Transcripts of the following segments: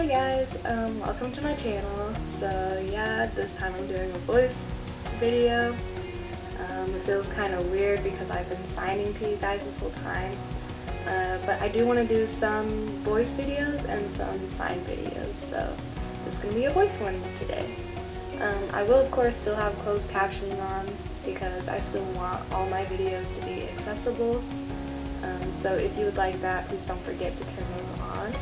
Hi guys, welcome to my channel. So yeah, this time I'm doing a voice video. It feels kind of weird because I've been signing to you guys this whole time. But I do want to do some voice videos and some sign videos, so this is going to be a voice one today. I will of course still have closed captioning on because I still want all my videos to be accessible. So if you would like that, please don't forget to turn those on.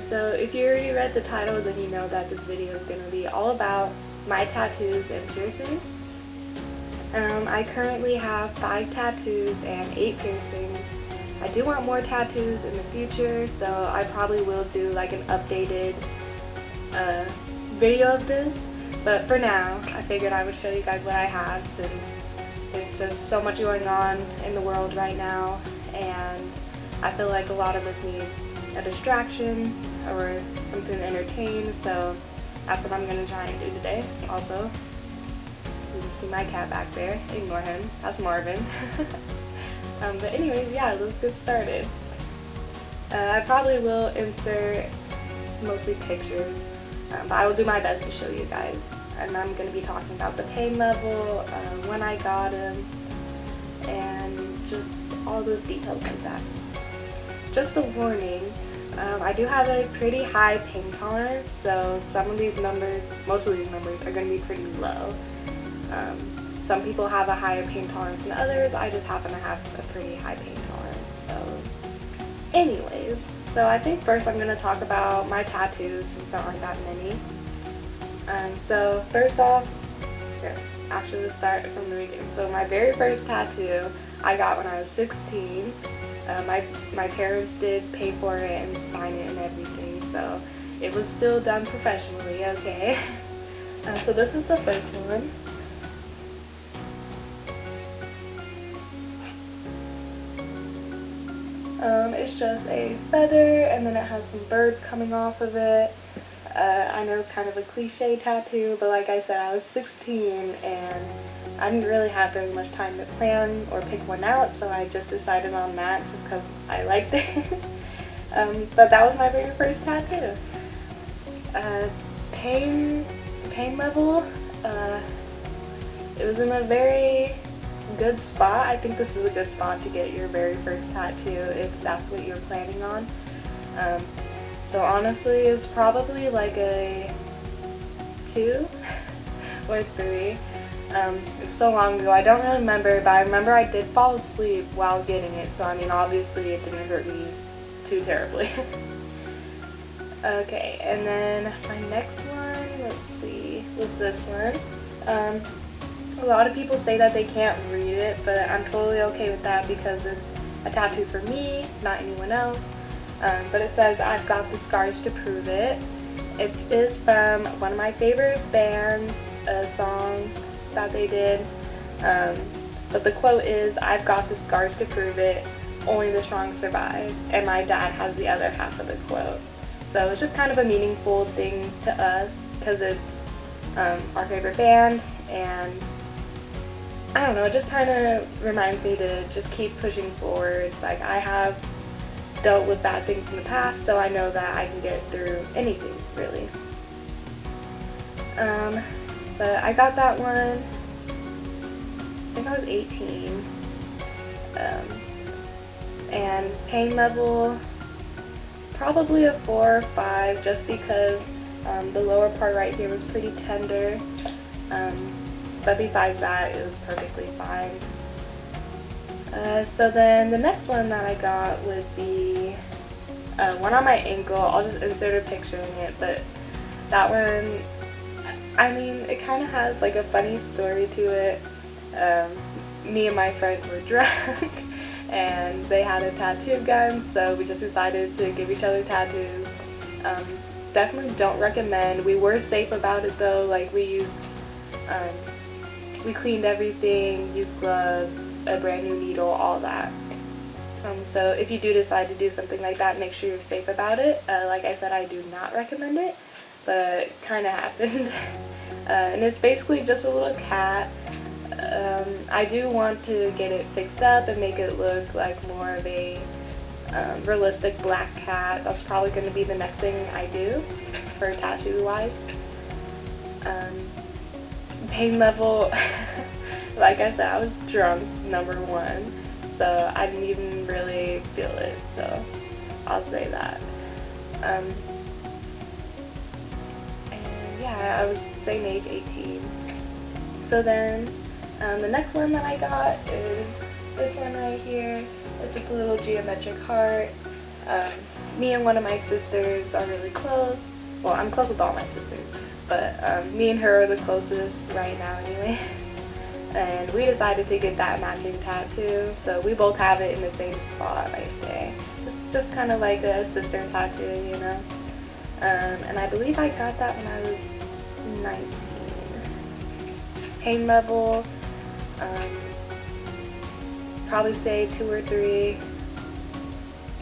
So if you already read the title, then you know that this video is going to be all about my tattoos and piercings. I currently have 5 tattoos and 8 piercings. I do want more tattoos in the future, so I probably will do like an updated video of this. But for now, I figured I would show you guys what I have since there's just so much going on in the world right now, and I feel like a lot of us need a distraction or something to entertain, so that's what I'm going to try and do today. Also, you can see my cat back there. Ignore him. That's Marvin. But anyways, yeah, let's get started. I probably will insert mostly pictures, but I will do my best to show you guys. And I'm going to be talking about the pain level, when I got him, and just all those details like that. Just a warning, I do have a pretty high pain tolerance, so some of these numbers, most of these numbers are going to be pretty low. Some people have a higher pain tolerance than others. I just happen to have a pretty high pain tolerance. So anyways, so I think first I'm going to talk about my tattoos since there aren't that many. So first off, here, actually let's start from the beginning. So my very first tattoo I got when I was 16. My parents did pay for it and sign it and everything, so it was still done professionally, okay? So this is the first one. It's just a feather, and then it has some birds coming off of it. I know it's kind of a cliche tattoo, but like I said, I was 16 and I didn't really have very much time to plan or pick one out, so I just decided on that just because I liked it. But that was my very first tattoo. Pain level, it was in a very good spot. I think this is a good spot to get your very first tattoo if that's what you're planning on. So honestly, it's probably like a 2 or 3. It was so long ago, I don't really remember, but I remember I did fall asleep while getting it, so I mean obviously it didn't hurt me too terribly. Okay, and then my next one, let's see, was this one. A lot of people say that they can't read it, but I'm totally okay with that because it's a tattoo for me, not anyone else. But it says, "I've got the scars to prove it." It is from one of my favorite bands, a song that they did. But the quote is, "I've got the scars to prove it, only the strong survive." And my dad has the other half of the quote. So it's just kind of a meaningful thing to us because it's our favorite band, and I don't know, it just kind of reminds me to just keep pushing forward. Like, I have dealt with bad things in the past, so I know that I can get through anything, really. But I got that one, I think I was 18. And pain level, probably a 4 or 5, just because the lower part right here was pretty tender. But besides that, it was perfectly fine. So then the next one that I got would be one on my ankle. I'll just insert a picture in it, but that one, I mean, it kind of has like a funny story to it. Me and my friends were drunk and they had a tattoo gun, so we just decided to give each other tattoos. Definitely don't recommend. We were safe about it though, like we cleaned everything, used gloves, a brand new needle, all that. So if you do decide to do something like that, make sure you're safe about it. Like I said, I do not recommend it, but it kind of happened. And it's basically just a little cat. I do want to get it fixed up and make it look like more of a realistic black cat. That's probably going to be the next thing I do for tattoo wise. Pain level, like I said, I was drunk, #1, so I didn't even really feel it, so I'll say that. And yeah, I was same age, 18. So then the next one that I got is this one right here. It's just a little geometric heart. Me and one of my sisters are really close. Well, I'm close with all my sisters, but me and her are the closest right now anyway. And we decided to get that matching tattoo, so we both have it in the same spot right there. Just kind of like a sister tattoo, you know. And I believe I got that when I was 19. Pain level, probably say 2 or 3.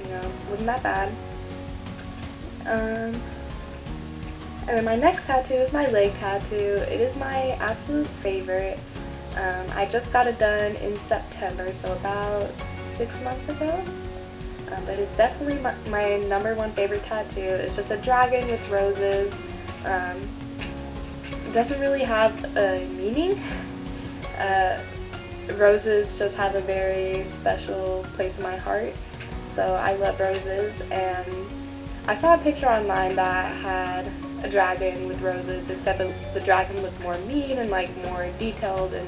You know, wasn't that bad. And then my next tattoo is my leg tattoo. It is my absolute favorite. I just got it done in September, so about 6 months ago. But it's definitely my #1 favorite tattoo. It's just a dragon with roses. It doesn't really have a meaning. Roses just have a very special place in my heart. So I love roses, and I saw a picture online that had a dragon with roses, except the dragon looked more mean and like more detailed, and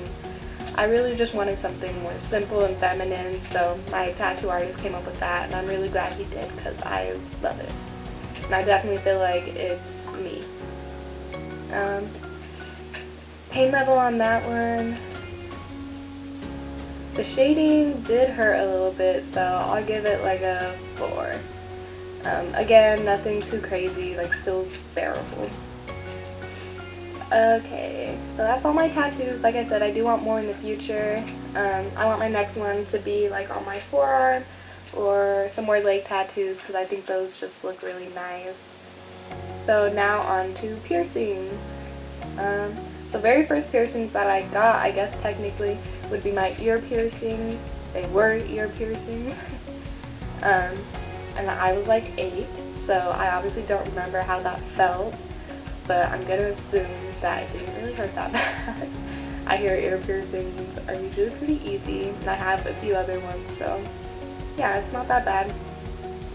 I really just wanted something more simple and feminine, so my tattoo artist came up with that, and I'm really glad he did because I love it. And I definitely feel like it's me. Pain level on that one. The shading did hurt a little bit, so I'll give it like a 4. Again, nothing too crazy, like still bearable. Okay, so that's all my tattoos. Like I said, I do want more in the future. I want my next one to be like on my forearm or some more leg tattoos because I think those just look really nice. So now on to piercings. So very first piercings that I got, I guess technically, would be my ear piercings. They were ear piercings. And I was like 8, so I obviously don't remember how that felt, but I'm gonna assume that it didn't really hurt that bad. I hear ear piercings are usually pretty easy, and I have a few other ones, so yeah, it's not that bad.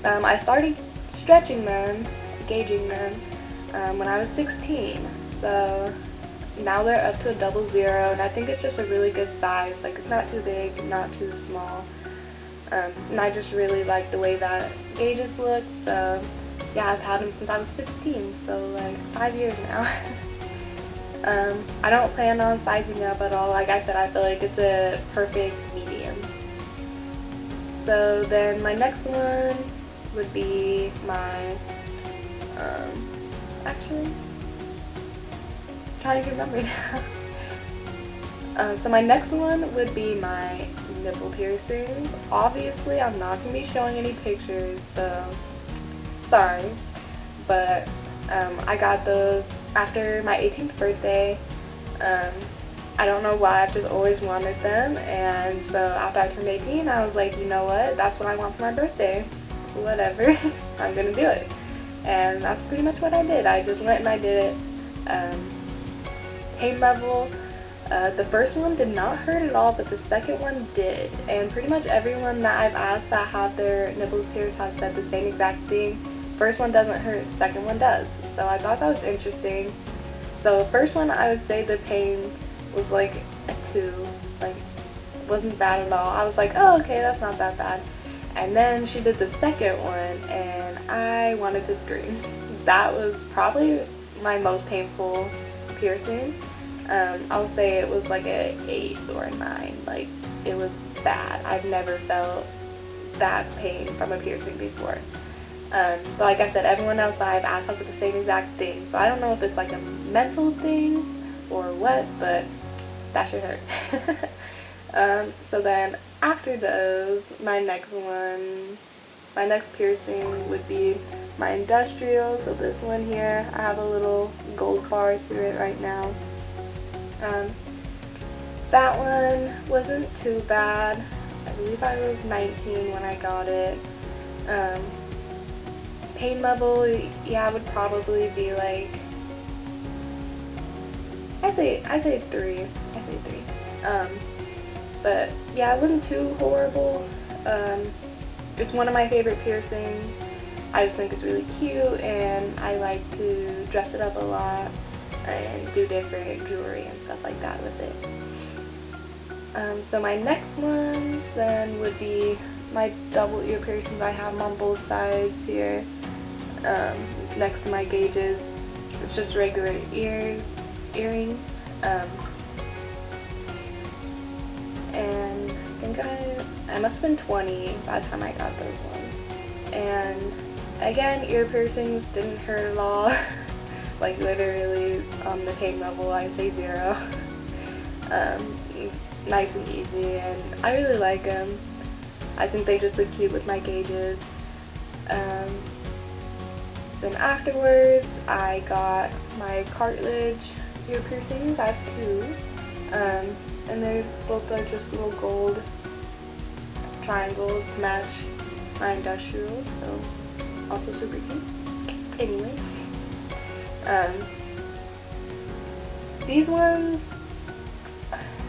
I started stretching them, gauging them, when I was 16, so now they're up to a 00, and I think it's just a really good size. Like, it's not too big, not too small. And I just really like the way that gauges look, so yeah, I've had them since I was 16, so like 5 years now. I don't plan on sizing up at all. Like I said, I feel like it's a perfect medium. So then my next one would be my, actually, I'm trying to remember now. So my next one would be my nipple piercings. Obviously, I'm not going to be showing any pictures, so sorry, but I got those after my 18th birthday. I don't know why, I've just always wanted them, and so after I turned 18, I was like, you know what, that's what I want for my birthday, whatever, I'm gonna do it. And that's pretty much what I did. I just went and I did it. Pain level, the first one did not hurt at all, but the second one did, and pretty much everyone that I've asked that have their nipples pierced have said the same exact thing. First one doesn't hurt, second one does, so I thought that was interesting. So the first one, I would say the pain was like a 2, like wasn't bad at all. I was like, oh, okay, that's not that bad. And then she did the second one, and I wanted to scream. That was probably my most painful piercing. I'll say it was like a 8 or a 9. Like, it was bad. I've never felt that pain from a piercing before. But like I said, everyone else that I've asked has the same exact thing. So I don't know if it's like a mental thing or what, but that should hurt. So then after those, my next piercing would be my industrial. So this one here, I have a little gold bar through it right now. That one wasn't too bad. I believe I was 19 when I got it. Pain level, yeah, would probably be like, I say 3. I say 3. But yeah, it wasn't too horrible. It's one of my favorite piercings. I just think it's really cute, and I like to dress it up a lot and do different jewelry and stuff like that with it. So my next ones then would be my double ear piercings I have on both sides here, next to my gauges. It's just regular earrings. And I think I must have been 20 by the time I got those ones. And again, ear piercings didn't hurt at all. Like literally on the pain level, I say 0. Nice and easy, and I really like them. I think they just look cute with my gauges. Then afterwards, I got my cartilage ear piercings. I have 2. And they both are just little gold triangles to match my industrial, so also super cute. Anyway, these ones,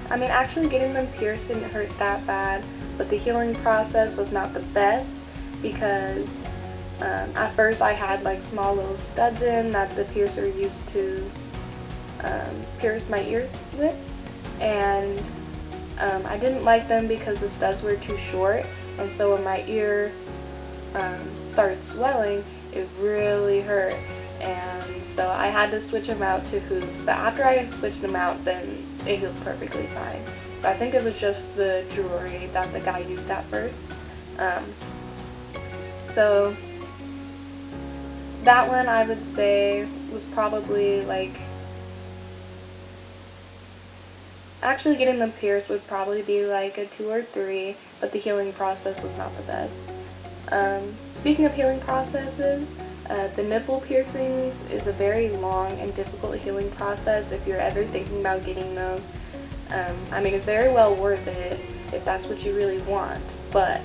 I mean, actually getting them pierced didn't hurt that bad, but the healing process was not the best because at first I had like small little studs in that the piercer used to pierce my ears with, and I didn't like them because the studs were too short, and so when my ear started swelling, it really hurt, and so I had to switch them out to hoops. But after I switched them out, then it healed perfectly fine. So I think it was just the jewelry that the guy used at first. So that one I would say was probably like, actually getting them pierced would probably be like a 2 or 3, but the healing process was not the best. Speaking of healing processes, the nipple piercings is a very long and difficult healing process if you're ever thinking about getting them. I mean, it's very well worth it if that's what you really want, but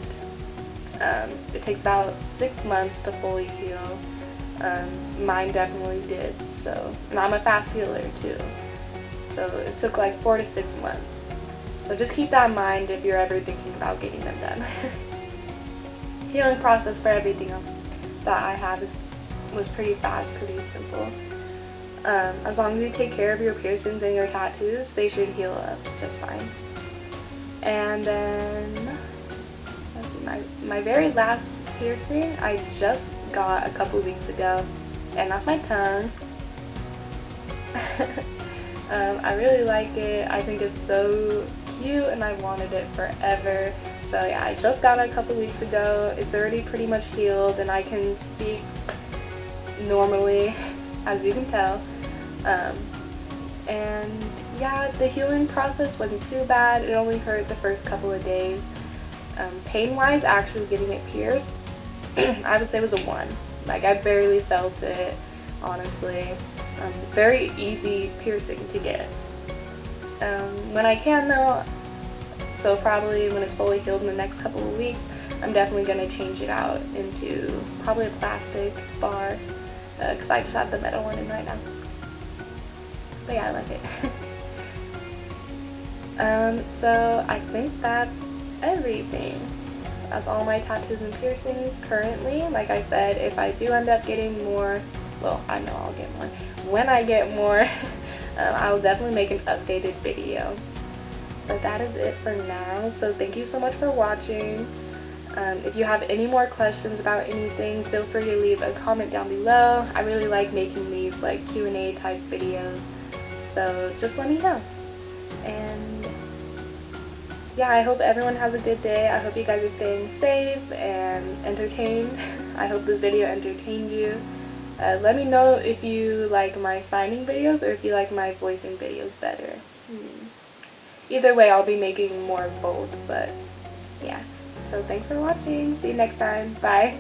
it takes about 6 months to fully heal. Mine definitely did, so, and I'm a fast healer too. So it took like 4 to 6 months. So just keep that in mind if you're ever thinking about getting them done. Healing process for everything else that I have was pretty fast, pretty simple. As long as you take care of your piercings and your tattoos, they should heal up just fine. And then, let's see, my very last piercing I just got a couple weeks ago, and that's my tongue. I really like it. I think it's so cute and I've wanted it forever. So yeah, I just got it a couple weeks ago. It's already pretty much healed and I can speak normally, as you can tell. And yeah, the healing process wasn't too bad. It only hurt the first couple of days. Pain-wise, actually getting it pierced, I would say was a 1. Like, I barely felt it, honestly. Very easy piercing to get. When I can though, so probably when it's fully healed in the next couple of weeks, I'm definitely going to change it out into probably a plastic bar, because I just have the metal one in right now. But yeah, I like it. So I think that's everything. That's all my tattoos and piercings currently. Like I said, if I do end up getting more, well, I know I'll get more. When I get more, I'll definitely make an updated video. But that is it for now. So thank you so much for watching. If you have any more questions about anything, feel free to leave a comment down below. I really like making these like Q&A type videos. So just let me know. And yeah, I hope everyone has a good day. I hope you guys are staying safe and entertained. I hope this video entertained you. Let me know if you like my signing videos or if you like my voicing videos better. Either way, I'll be making more of both, but yeah. So thanks for watching. See you next time. Bye.